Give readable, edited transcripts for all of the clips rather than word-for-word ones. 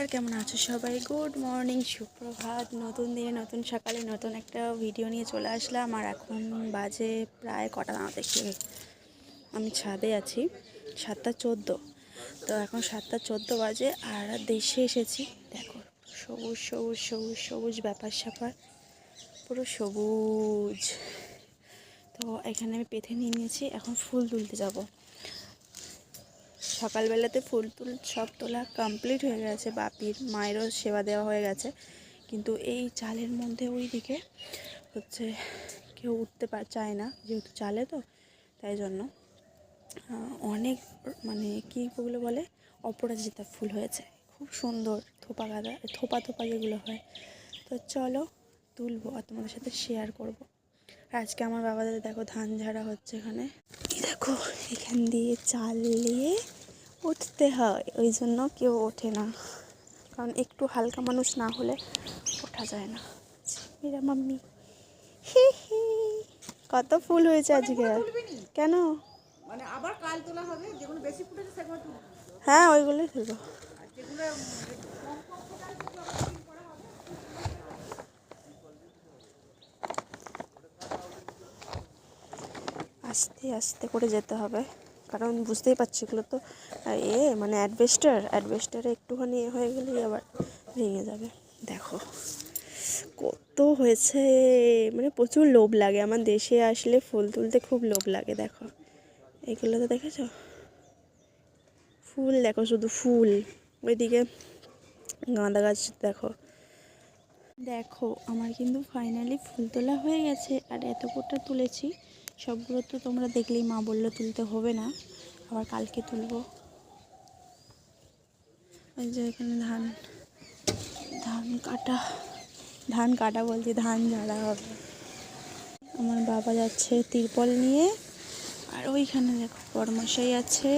নমস্কার, কেমন আছো সবাই? গুড মর্নিং, সুপ্রভাত। নতুন দিনে নতুন সকালে নতুন একটা ভিডিও নিয়ে চলে আসলাম। আর এখন বাজে প্রায় কটা দাঁড়া দেখি, আমি ছাদে আছি। 7:14। তো এখন 7:14 বাজে আর দেশে এসেছি। দেখো সবুজ সবুজ সবুজ সবুজ ব্যাপার স্যাপার, পুরো সবুজ। তো এখানে আমি পেথে নিয়ে নিয়েছি, এখন ফুল তুলতে যাব। সকালবেলাতে ফুল সব তোলা কমপ্লিট হয়ে গেছে, বাপির মায়েরও সেবা দেওয়া হয়ে গেছে। কিন্তু এই চালের মধ্যে ওই দিকে হচ্ছে কেউ উঠতে চায় না, যেহেতু চালে তো, তাই জন্য অনেক মানে কী ওগুলো বলে, অপরাজিতা ফুল হয়েছে, খুব সুন্দর। থোপা গাঁদা, থোপা থোপা যেগুলো হয়। তো চলো তুলবো আর তোমাদের সাথে শেয়ার করব। আর আজকে আমার বাবাদের দেখো ধান ঝাড়া হচ্ছে এখানে। দেখো এখান দিয়ে চাল নিয়ে উঠতে হয়, ওই জন্য কেউ ওঠে না, কারণ একটু হালকা মানুষ না হলে ওঠা যায় না। মেরা মাম্মি হি হি। কত ফুল হয়েছে আজকে। কেন? মানে আবার কাল তোলা হবে, যেগুলো বেশি ফুটেছে সেগুলো তুলবো। হ্যাঁ, ওইগুলোই তুলবো। আর যেগুলো কম কম ফোটা সেগুলো আবার ক্লিন করা হবে। আস্তে আস্তে করে যেতে হবে, কারণ বুঝতেই পারছি এগুলো তো মানে অ্যাডভেস্টারে একটুখানি হয়ে গেলেই আবার ভেঙে যাবে। দেখো কত হয়েছে, মানে প্রচুর লোভ লাগে। আমার দেশে আসলে ফুল তুলতে খুব লোভ লাগে। দেখো এগুলো তো দেখেছো, ফুল দেখো, শুধু ফুল। ওইদিকে গাঁদা গাছ দেখো। দেখো আমার কিন্তু ফাইনালি ফুল তোলা হয়ে গেছে, আর এত কটা তুলেছি। সবগুলো তো তোমরা দেখলেই, মা বললো তুলতে হবে না, আবার কালকে তুলবো। ওই যে এখানে ধান কাটা বলছি, ধান ঝাড়া হবে। আমার বাবা যাচ্ছে তিরপল নিয়ে। আর ওইখানে দেখো বড়মশাই আছে,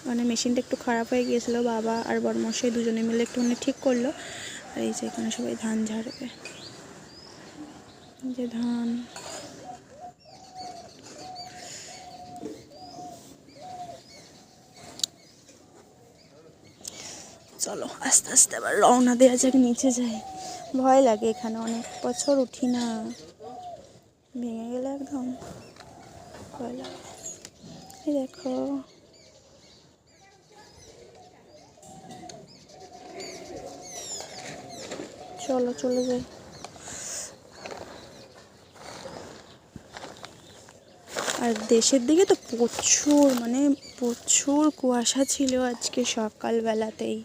মানে মেশিনটা একটু খারাপ হয়ে গিয়েছিলো, বাবা আর বড়মশাই দুজনে মিলে একটুখানি ঠিক করলো। আর এই যে এখানে সবাই ধান ঝাড়বে, যে ধান। চলো আস্তে আস্তে আবার রওনা দেওয়া যাক, নিচে যাই। ভয় লাগে এখানে, অনেক বছর উঠি না, ভেঙে গেলে একদম ভয় লাগে। এই দেখো চলো চলে যাই। আর দেশের দিকে তো প্রচুর কুয়াশা ছিল আজকে সকালবেলাতেই।